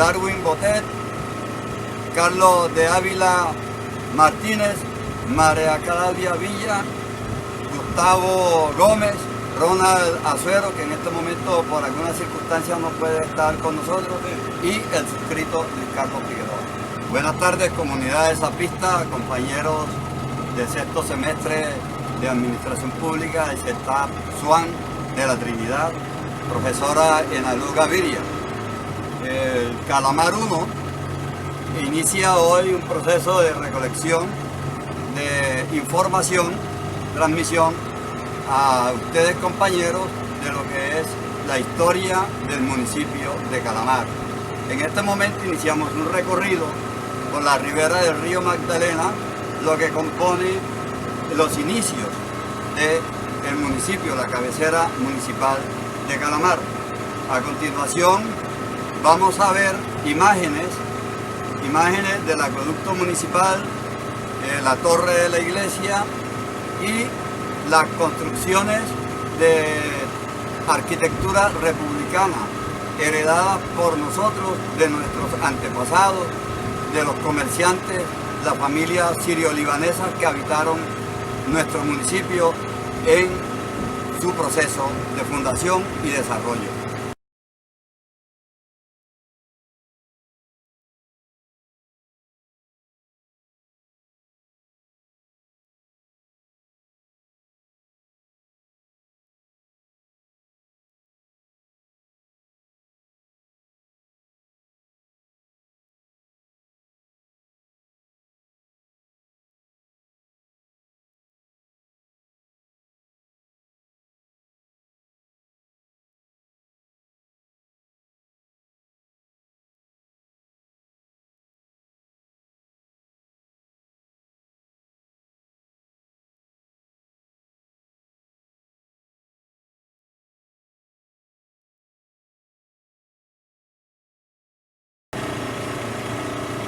Darwin Botet, Carlos de Ávila Martínez, María Claudia Villa, Gustavo Gómez, Ronald Azuero, que en este momento por alguna circunstancia no puede estar con nosotros, y el suscrito Ricardo Figueroa. Buenas tardes, comunidad de Zapista, compañeros del sexto semestre de Administración Pública del CETAP SUAN de la Trinidad, profesora Enalú Gaviria. El Calamar 1 inicia hoy un proceso de recolección de información, transmisión a ustedes compañeros de lo que es la historia del municipio de Calamar. En este momento iniciamos un recorrido por la ribera del río Magdalena, lo que compone los inicios del municipio, la cabecera municipal de Calamar. A continuación vamos a ver imágenes del acueducto municipal, la torre de la iglesia y las construcciones de arquitectura republicana heredadas por nosotros, de nuestros antepasados, de los comerciantes, la familia sirio-libanesa que habitaron nuestro municipio en su proceso de fundación y desarrollo.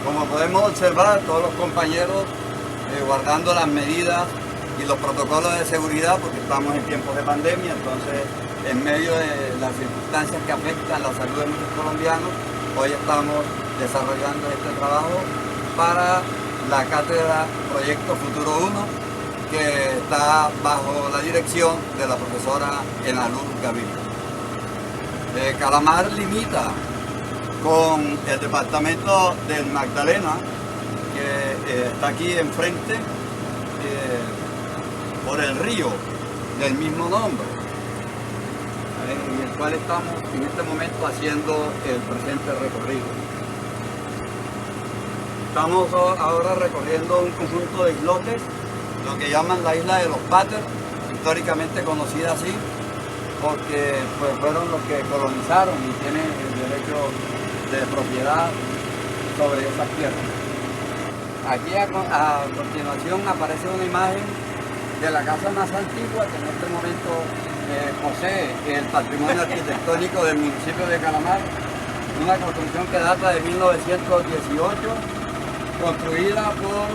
Como podemos observar, todos los compañeros guardando las medidas y los protocolos de seguridad, porque estamos en tiempos de pandemia, entonces en medio de las circunstancias que afectan la salud de muchos colombianos, hoy estamos desarrollando este trabajo para la cátedra Proyecto Futuro 1, que está bajo la dirección de la profesora Enalú Gaviria. Calamar limita con el departamento del Magdalena, que está aquí enfrente, por el río del mismo nombre, en el cual estamos en este momento haciendo el presente recorrido. Estamos ahora recorriendo un conjunto de islotes, lo que llaman la isla de los Paters, históricamente conocida así, porque pues, fueron los que colonizaron y tienen el derecho de propiedad sobre esas tierras. Aquí a continuación aparece una imagen de la casa más antigua que en este momento posee el patrimonio arquitectónico del municipio de Calamar, una construcción que data de 1918, construida por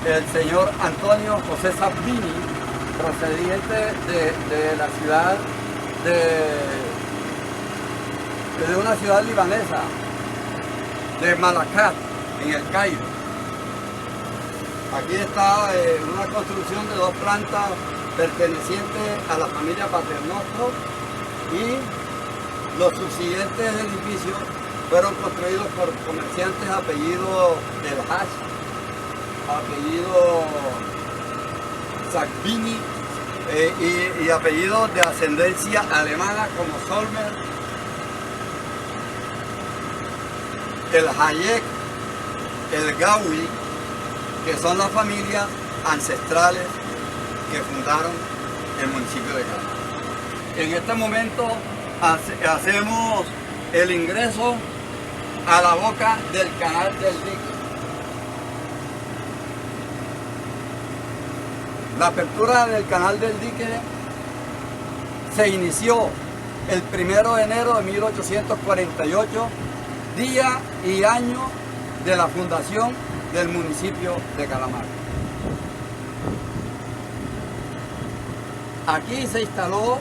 el señor Antonio José Sabini, procediente de la ciudad de una ciudad libanesa, de Malakat, en el Cairo. Aquí está una construcción de 2 plantas pertenecientes a la familia Paternoster, y los subsiguientes edificios fueron construidos por comerciantes apellido El Hash, apellido Sagbini y apellidos de ascendencia alemana como Solmer, el Hayek, el Gawi, que son las familias ancestrales que fundaron el municipio de Calamar. En este momento hacemos el ingreso a la boca del canal del dique. La apertura del canal del dique se inició el 1 de enero de 1848, día y año de la fundación del municipio de Calamar. Aquí se instaló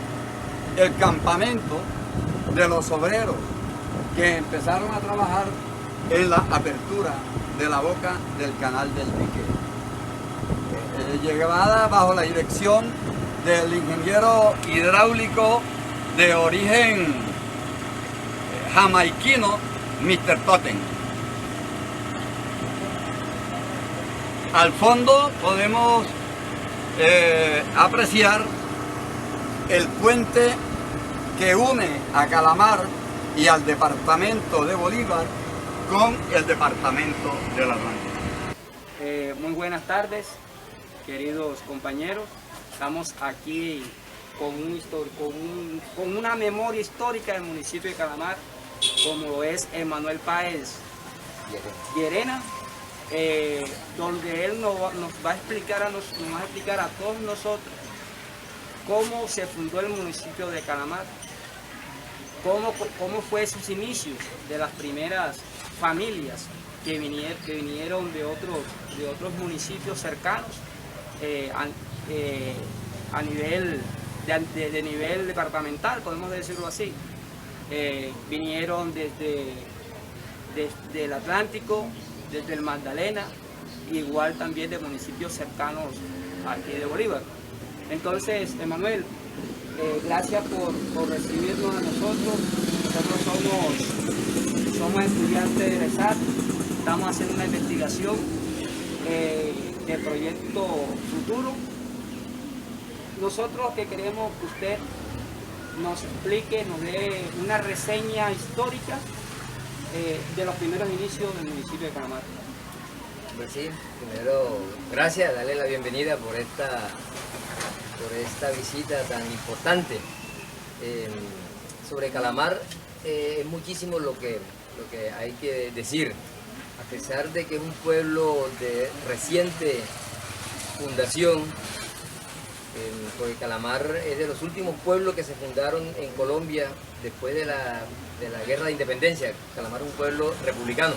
el campamento de los obreros que empezaron a trabajar en la apertura de la boca del canal del Dique, llevada bajo la dirección del ingeniero hidráulico de origen jamaiquino, Mr. Totten. Al fondo podemos apreciar el puente que une a Calamar y al departamento de Bolívar con el departamento del Atlántico. Muy buenas tardes, queridos compañeros. Estamos aquí con una memoria histórica del municipio de Calamar, como lo es Emanuel Páez Llerena, donde él nos va a explicar a todos nosotros cómo se fundó el municipio de Calamar, cómo fue sus inicios de las primeras familias que vinieron de otros municipios cercanos a nivel de nivel departamental, podemos decirlo así. Vinieron desde el Atlántico, desde el Magdalena, igual también de municipios cercanos aquí de Bolívar. Entonces, Emanuel, gracias por recibirnos a nosotros. Nosotros somos estudiantes de ESAT, estamos haciendo una investigación de proyecto futuro. Nosotros que queremos que usted nos explique, nos dé una reseña histórica de los primeros inicios del municipio de Calamar. Pues sí, primero gracias, darle la bienvenida por esta visita tan importante. Sobre Calamar es muchísimo lo que hay que decir, a pesar de que es un pueblo de reciente fundación, porque Calamar es de los últimos pueblos que se fundaron en Colombia después de la Guerra de Independencia. Calamar es un pueblo republicano,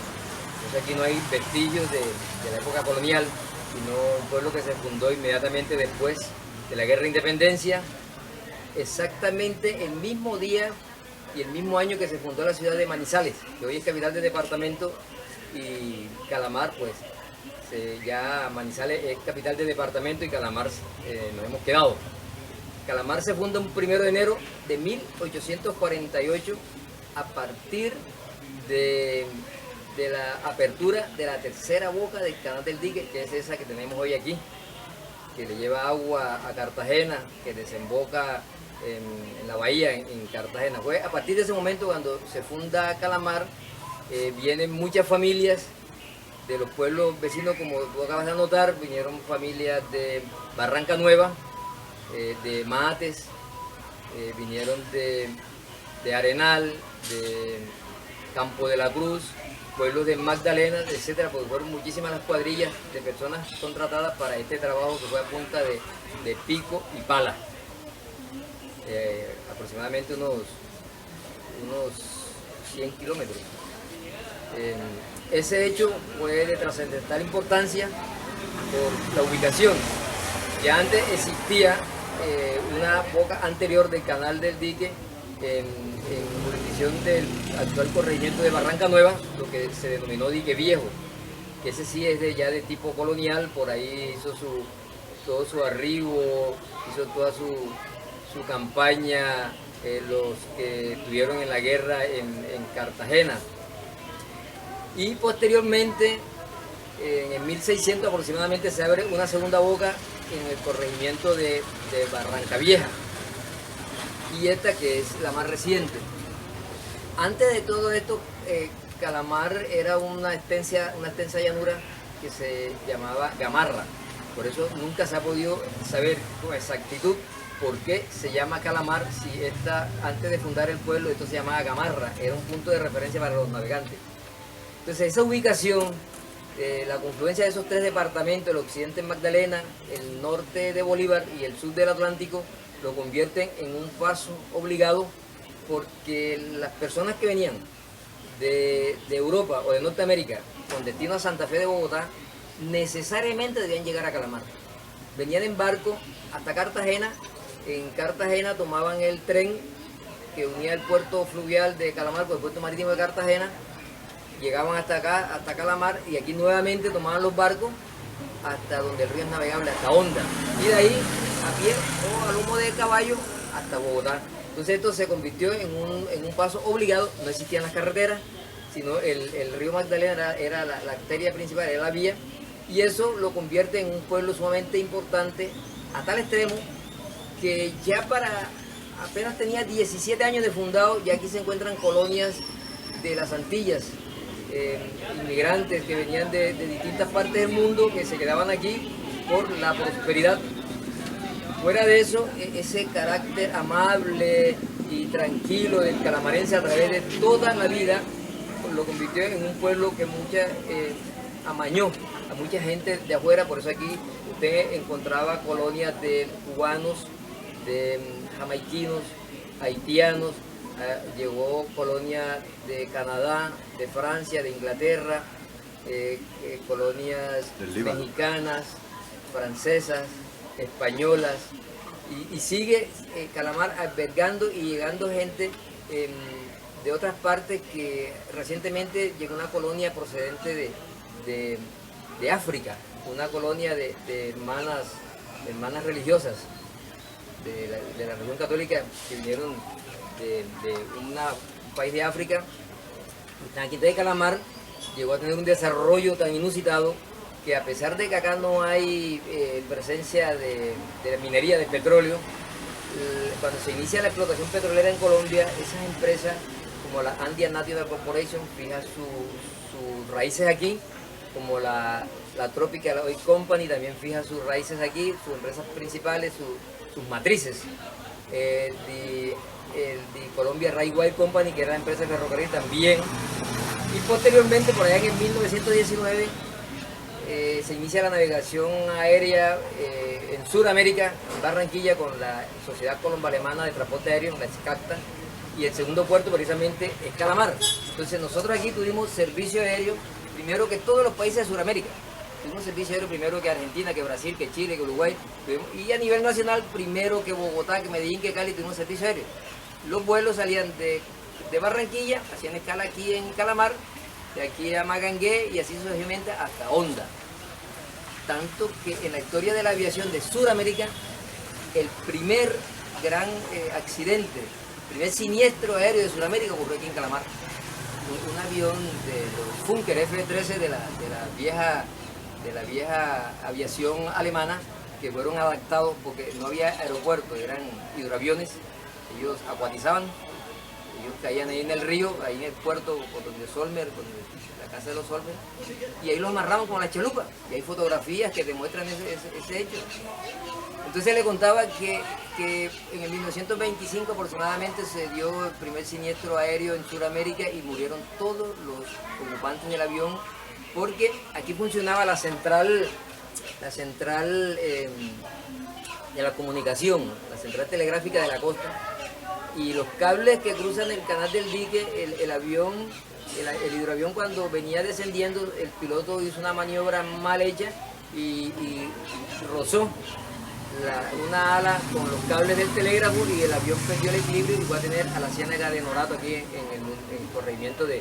entonces aquí no hay vestigios de la época colonial, sino un pueblo que se fundó inmediatamente después de la Guerra de Independencia, exactamente el mismo día y el mismo año que se fundó la ciudad de Manizales, que hoy es capital del departamento, y Calamar, pues ya Manizales es capital del departamento y Calamar nos hemos quedado. Calamar se funda un 1 de enero de 1848 a partir de la apertura de la tercera boca del canal del Dique, que es esa que tenemos hoy aquí, que le lleva agua a Cartagena, que desemboca en la bahía en Cartagena. Fue a partir de ese momento cuando se funda Calamar, vienen muchas familias de los pueblos vecinos, como tú acabas de anotar. Vinieron familias de Barranca Nueva, de Mates, vinieron de Arenal, de Campo de la Cruz, pueblos de Magdalena, etcétera, porque fueron muchísimas las cuadrillas de personas contratadas para este trabajo, que fue a punta de pico y pala. Aproximadamente unos 100 kilómetros. Ese hecho fue de trascendental importancia por la ubicación. Ya antes existía una boca anterior del canal del Dique en jurisdicción del actual corregimiento de Barranca Nueva, lo que se denominó Dique Viejo, que ese sí es ya de tipo colonial. Por ahí hizo todo su arribo, hizo toda su campaña los que estuvieron en la guerra en Cartagena. Y posteriormente, en el 1600 aproximadamente, se abre una segunda boca en el corregimiento de Barranca Vieja, y esta que es la más reciente. Antes de todo esto, Calamar era una extensa llanura que se llamaba Gamarra. Por eso nunca se ha podido saber con exactitud por qué se llama Calamar, si antes de fundar el pueblo esto se llamaba Gamarra, era un punto de referencia para los navegantes. Entonces esa ubicación, la confluencia de esos tres departamentos, el occidente en Magdalena, el norte de Bolívar y el sur del Atlántico, lo convierten en un paso obligado, porque las personas que venían de Europa o de Norteamérica con destino a Santa Fe de Bogotá necesariamente debían llegar a Calamar. Venían en barco hasta Cartagena, en Cartagena tomaban el tren que unía el puerto fluvial de Calamar con el puerto marítimo de Cartagena, llegaban hasta acá, hasta Calamar, y aquí nuevamente tomaban los barcos hasta donde el río es navegable, hasta Honda, y de ahí a pie o a lomo de caballo hasta Bogotá. Entonces esto se convirtió en un paso obligado, no existían las carreteras, sino el río Magdalena era la arteria principal, era la vía, y eso lo convierte en un pueblo sumamente importante, a tal extremo que ya apenas tenía 17 años de fundado, ya aquí se encuentran colonias de las Antillas, inmigrantes que venían de distintas partes del mundo, que se quedaban aquí por la prosperidad. Fuera de eso, ese carácter amable y tranquilo del calamarense a través de toda la vida lo convirtió en un pueblo que amañó a mucha gente de afuera. Por eso aquí usted encontraba colonias de cubanos, de jamaiquinos, haitianos, llegó colonia de Canadá, de Francia, de Inglaterra, colonias mexicanas, francesas, españolas, y sigue Calamar albergando y llegando gente de otras partes, que recientemente llegó una colonia procedente de África, una colonia de hermanas religiosas de la religión católica, que vinieron de un país de África. Aquí de Calamar llegó a tener un desarrollo tan inusitado que, a pesar de que acá no hay presencia de la minería de petróleo, cuando se inicia la explotación petrolera en Colombia, esas empresas como la Andean National Corporation fija sus raíces aquí, como la Tropical Oil Company también fija sus raíces aquí, sus empresas principales, sus matrices. The Colombia Railway Company, que era la empresa de ferrocarril, también. Y posteriormente, por allá en el 1919, se inicia la navegación aérea en Sudamérica, en Barranquilla, con la Sociedad Colombo-Alemana de Transporte Aéreo, la SCACTA, y el segundo puerto precisamente es Calamar. Entonces nosotros aquí tuvimos servicio aéreo primero que todos los países de Sudamérica. Tuvimos servicio aéreo primero que Argentina, que Brasil, que Chile, que Uruguay, y a nivel nacional primero que Bogotá, que Medellín, que Cali, tuvimos servicio aéreo. Los vuelos salían de Barranquilla, hacían escala aquí en Calamar, de aquí a Magangué y así sucesivamente hasta Honda. Tanto que en la historia de la aviación de Sudamérica, el primer gran accidente, el primer siniestro aéreo de Sudamérica ocurrió aquí en Calamar. Un avión de los Funker F-13 de la vieja aviación alemana, que fueron adaptados porque no había aeropuerto, eran hidroaviones. Ellos acuatizaban, ellos caían ahí en el río, ahí en el puerto, por donde Solmer, la casa de los Solmer, y ahí los amarraban con la chalupa, y hay fotografías que demuestran ese hecho. Entonces le contaba que en el 1925 aproximadamente se dio el primer siniestro aéreo en Sudamérica y murieron todos los ocupantes del avión, porque aquí funcionaba la central de la comunicación, la central telegráfica de la costa, y los cables que cruzan el canal del dique, el hidroavión, cuando venía descendiendo, el piloto hizo una maniobra mal hecha y rozó una ala con los cables del telégrafo, y el avión perdió el equilibrio y fue a tener a la ciénaga de Norato, aquí en el corregimiento de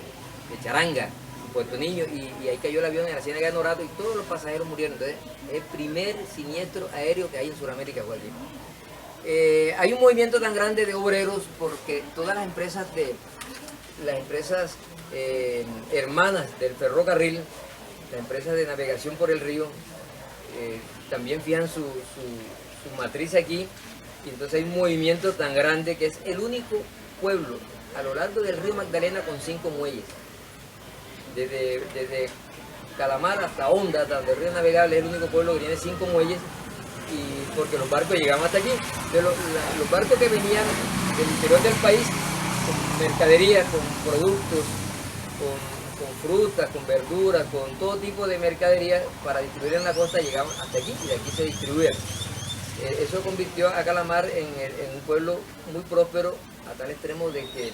Charanga, Puerto Niño, y ahí cayó el avión en la ciénaga de Norato y todos los pasajeros murieron. Entonces, el primer siniestro aéreo que hay en Sudamérica fue allí. Hay un movimiento tan grande de obreros porque todas las empresas hermanas del ferrocarril, las empresas de navegación por el río, también fijan su matriz aquí, y entonces hay un movimiento tan grande que es el único pueblo a lo largo del río Magdalena con 5 muelles. Desde Calamar hasta Honda, hasta el río navegable, es el único pueblo que tiene 5 muelles, y porque los barcos llegaban hasta aquí. Los barcos que venían del interior del país con mercadería, con productos, con frutas, con verduras, con todo tipo de mercadería para distribuir en la costa, llegaban hasta aquí y de aquí se distribuían. Eso convirtió a Calamar en un pueblo muy próspero, a tal extremo de que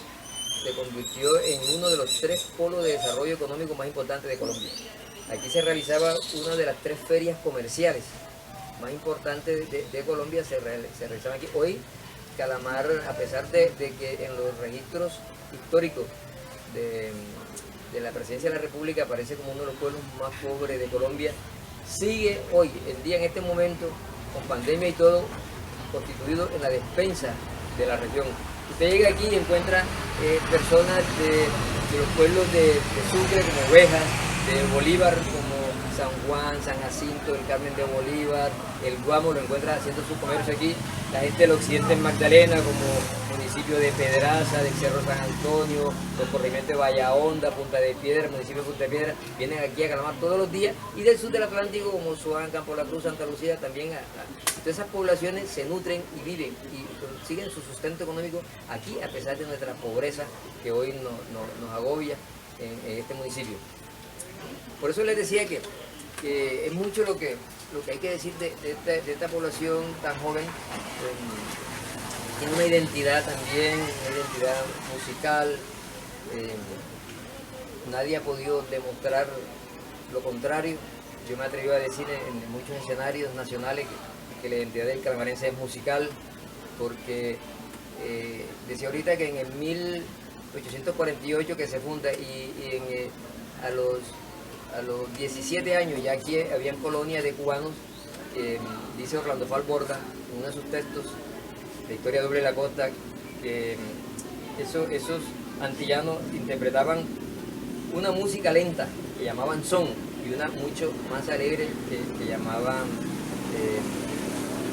se convirtió en uno de los 3 polos de desarrollo económico más importantes de Colombia. Aquí se realizaba una de las 3 ferias comerciales más importantes de Colombia, se realizaban aquí. Hoy Calamar, a pesar de que en los registros históricos de la presidencia de la República, aparece como uno de los pueblos más pobres de Colombia, sigue hoy en día, en este momento, con pandemia y todo, constituido en la despensa de la región. Usted llega aquí y encuentra personas de los pueblos de Sucre como Ovejas, de Bolívar como San Juan, San Jacinto, el Carmen de Bolívar, el Guamo, lo encuentra haciendo su comercio aquí. La gente del occidente en Magdalena, como municipio de Pedraza, del Cerro San Antonio, los corregimientos de Bahahonda, Punta de Piedra, municipio de Punta de Piedra, vienen aquí a Calamar todos los días. Y del sur del Atlántico, como Suán, Campo La Cruz, Santa Lucía, también. Todas esas poblaciones se nutren y viven y siguen su sustento económico aquí, a pesar de nuestra pobreza que hoy nos agobia en este municipio. Por eso les decía que es mucho lo que hay que decir de esta población tan joven. Tiene una identidad también, una identidad musical. Nadie ha podido demostrar lo contrario. Yo me atrevo a decir en muchos escenarios nacionales que la identidad del calamarense es musical, porque decía ahorita que en el 1848 que se funda y a los 17 años ya aquí habían colonias de cubanos, dice Orlando Falborda en uno de sus textos de Historia Doble de la Costa, que esos antillanos interpretaban una música lenta que llamaban son y una mucho más alegre que llamaban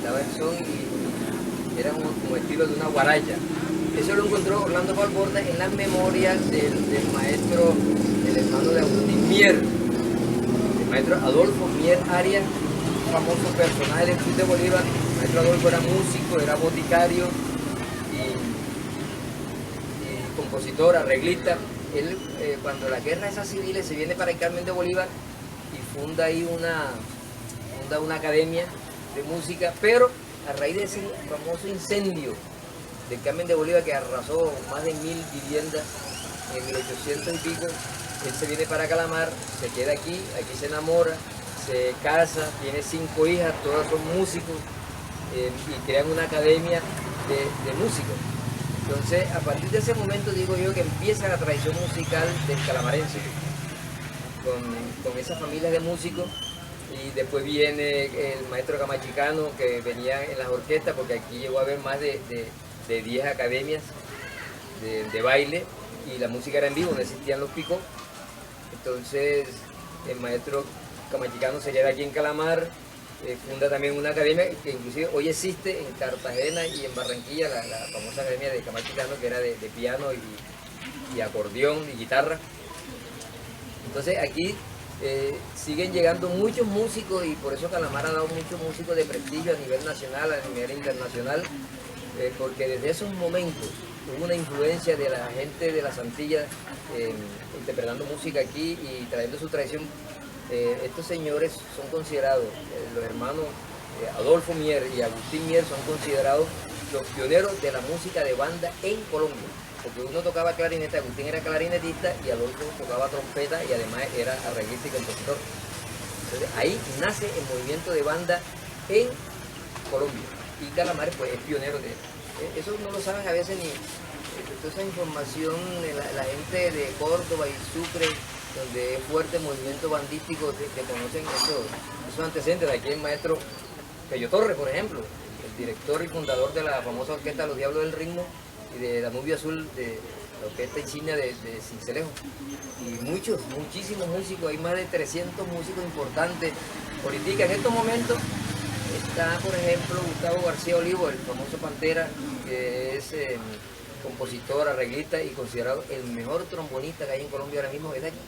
daban son y era como estilo de una guaracha. Eso lo encontró Orlando Falborda en las memorias del maestro, el hermano de Agustín Mier, el maestro Adolfo Mier Arias, un famoso personaje del Club de Bolívar. El maestro Adolfo era músico, era boticario y compositor, arreglista. Él, cuando la guerra esas civiles, se viene para el Carmen de Bolívar y funda ahí una academia de música, pero a raíz de ese famoso incendio del Carmen de Bolívar que arrasó más de 1000 viviendas en 1800 y pico, él se viene para Calamar, se queda aquí se enamora, se casa, tiene 5 hijas, todas son músicos y crean una academia de músicos. Entonces, a partir de ese momento digo yo que empieza la tradición musical del calamarense, con esas familias de músicos. Y después viene el maestro camachicano que venía en las orquestas, porque aquí llegó a haber más de 10 academias de baile y la música era en vivo, no existían los picos. Entonces el maestro camachicano se queda aquí en Calamar, funda también una academia que inclusive hoy existe en Cartagena y en Barranquilla, la famosa academia de camachicano, que era de piano y acordeón y guitarra. Entonces aquí siguen llegando muchos músicos y por eso Calamar ha dado muchos músicos de prestigio a nivel nacional, a nivel internacional, porque desde esos momentos hubo una influencia de la gente de las Antillas interpretando música aquí y trayendo su tradición. Estos señores son considerados, los hermanos Adolfo Mier y Agustín Mier son considerados los pioneros de la música de banda en Colombia. Porque uno tocaba clarinete, Agustín era clarinetista y Adolfo tocaba trompeta y además era arreglista y compositor. Entonces ahí nace el movimiento de banda en Colombia y Calamar pues es pionero de eso. No lo saben a veces ni toda esa información, la gente de Córdoba y Sucre, donde es fuerte el movimiento bandístico, que conocen esos antecedentes. De aquí el maestro Pello Torres, por ejemplo, el director y fundador de la famosa orquesta Los Diablos del Ritmo y de la Nubia Azul, de la orquesta insignia de Sincelejo. Y muchísimos músicos, hay más de 300 músicos importantes. Política en estos momentos está, por ejemplo, Gustavo García Olivo, el famoso Pantera, que es compositor, arreglista y considerado el mejor trombonista que hay en Colombia ahora mismo, es de aquí,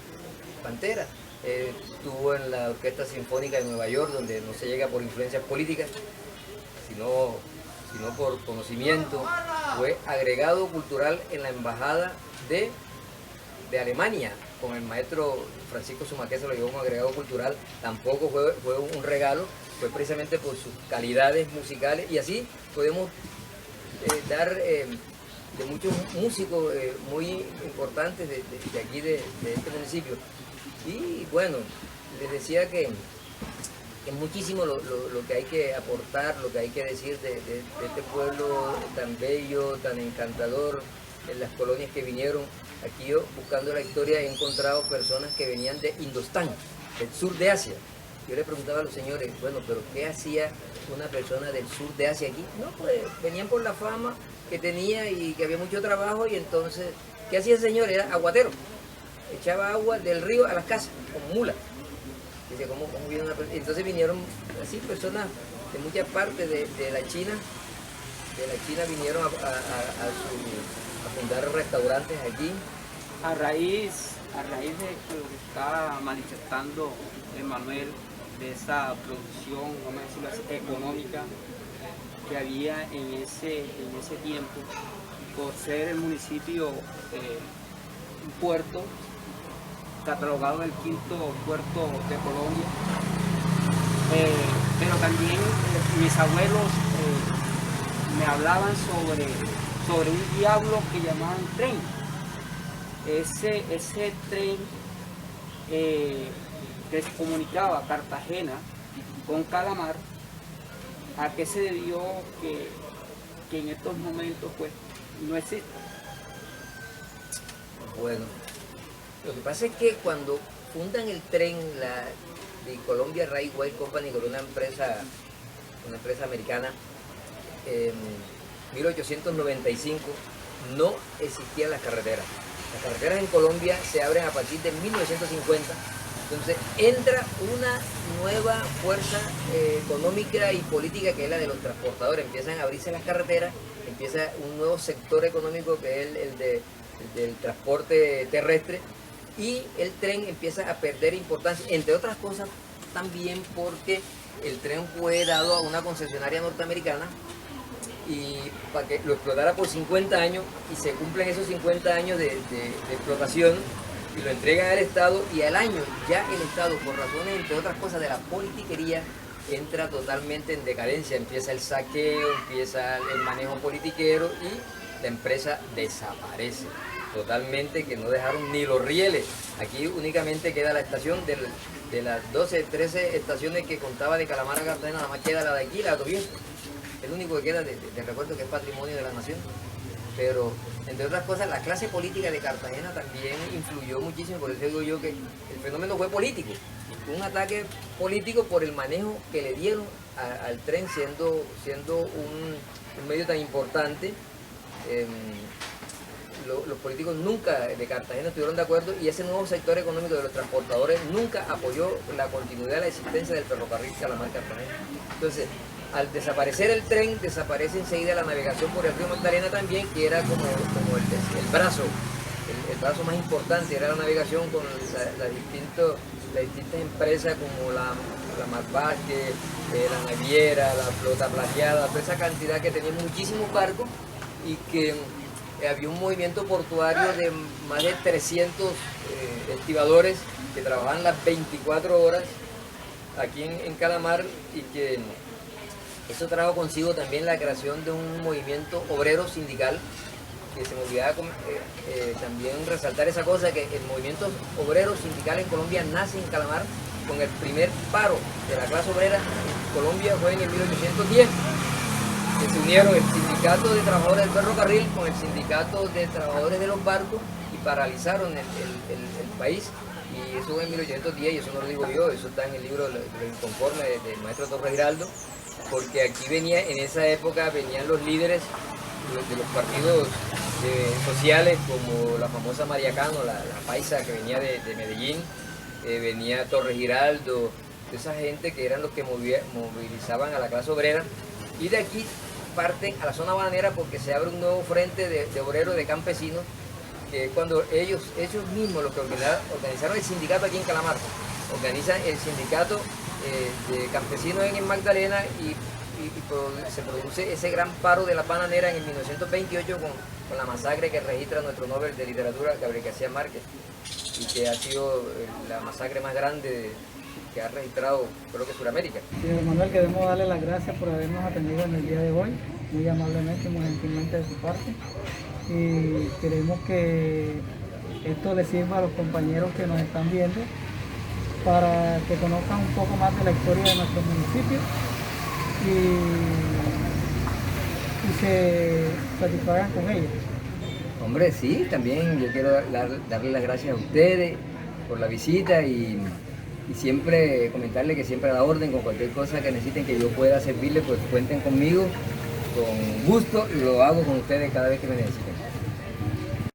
Pantera. Estuvo en la Orquesta Sinfónica de Nueva York, donde no se llega por influencias políticas, sino por conocimiento. Fue agregado cultural en la embajada de Alemania, con el maestro Francisco Sumaqué se lo llevó como agregado cultural. Tampoco fue un regalo, fue precisamente por sus calidades musicales, y así podemos dar de muchos músicos muy importantes de aquí, de este municipio. Y bueno, les decía que es muchísimo lo que hay que aportar, lo que hay que decir de este pueblo tan bello, tan encantador, en las colonias que vinieron. aquí yo buscando la historia he encontrado personas que venían de Indostán, del sur de Asia. Yo le preguntaba a los señores, bueno, pero ¿qué hacía una persona del sur de Asia aquí? No, pues venían por la fama que tenía y que había mucho trabajo, y entonces, ¿qué hacía el señor? Era aguatero. Echaba agua del río a las casas, con mula. Dice, ¿cómo viene una persona? Entonces vinieron así personas de muchas partes de la China. De la China vinieron a fundar restaurantes aquí. A raíz de lo que está manifestando Emmanuel, de esa producción, vamos a decirlo así, económica que había en ese tiempo, por ser el municipio un puerto, catalogado el quinto puerto de Colombia, pero también mis abuelos me hablaban sobre un diablo que llamaban tren. Ese tren que comunicaba Cartagena con Calamar, ¿a qué se debió que en estos momentos pues no existe? Bueno, lo que pasa es que cuando fundan el tren, de Colombia Railway Company, con una empresa americana, en 1895 no existían las carreteras. Las carreteras en Colombia se abren a partir de 1950. Entonces entra una nueva fuerza económica y política, que es la de los transportadores. Empiezan a abrirse las carreteras, empieza un nuevo sector económico que es el del transporte terrestre, y el tren empieza a perder importancia, entre otras cosas también porque el tren fue dado a una concesionaria norteamericana y para que lo explotara por 50 años, y se cumplen esos 50 años de explotación y lo entregan al Estado, y al año ya el Estado, por razones entre otras cosas de la politiquería, entra totalmente en decadencia, empieza el saqueo, empieza el manejo politiquero y la empresa desaparece totalmente, que no dejaron ni los rieles. Aquí únicamente queda la estación de las 12, 13 estaciones que contaba de Calamar a Cartagena, nada más queda la de aquí, la de Autoviento. El único que queda de recuerdo, que es patrimonio de la nación. Pero, entre otras cosas, la clase política de Cartagena también influyó muchísimo. Por eso digo yo que el fenómeno fue político. Un ataque político por el manejo que le dieron al tren, siendo un medio tan importante. Los políticos nunca de Cartagena estuvieron de acuerdo, y ese nuevo sector económico de los transportadores nunca apoyó la continuidad de la existencia del ferrocarril Calamar-Cartagena. Entonces, al desaparecer el tren, desaparece enseguida la navegación por el río Magdalena también, que era como el brazo más importante, era la navegación con las distintas empresas como la Malvaque, la Naviera, la Flota Plateada, toda esa cantidad que tenía muchísimos barcos, y que había un movimiento portuario de más de 300 estibadores que trabajaban las 24 horas aquí en Calamar, y que eso trajo consigo también la creación de un movimiento obrero sindical, que se me olvidaba también resaltar esa cosa, que el movimiento obrero sindical en Colombia nace en Calamar con el primer paro de la clase obrera en Colombia, fue en el 1810. Que se unieron el sindicato de trabajadores del ferrocarril con el sindicato de trabajadores de los barcos y paralizaron el país. Y eso fue en 1810, y eso no lo digo yo, eso está en el libro Los Inconformes del maestro Torres Giraldo, porque aquí en esa época venían los líderes de los partidos sociales, como la famosa María Cano, la paisa que venía de Medellín, venía Torres Giraldo, esa gente que eran los que movilizaban a la clase obrera, y de aquí parten a la zona bananera porque se abre un nuevo frente de obreros, de campesinos, que cuando ellos mismos, los que organizaron el sindicato aquí en Calamar, organizan el sindicato de campesinos en el Magdalena, y se produce ese gran paro de la bananera en el 1928 con la masacre que registra nuestro Nobel de Literatura, Gabriel García Márquez, y que ha sido la masacre más grande que ha registrado, creo que Sudamérica. Señor Manuel, queremos darle las gracias por habernos atendido en el día de hoy, muy amablemente, muy gentilmente de su parte, y queremos que esto le sirva a los compañeros que nos están viendo para que conozcan un poco más de la historia de nuestro municipio y se satisfagan con ella. Hombre, sí, también yo quiero darle las gracias a ustedes por la visita y siempre comentarle que siempre a la orden con cualquier cosa que necesiten que yo pueda servirle, pues cuenten conmigo, con gusto, y lo hago con ustedes cada vez que me necesiten.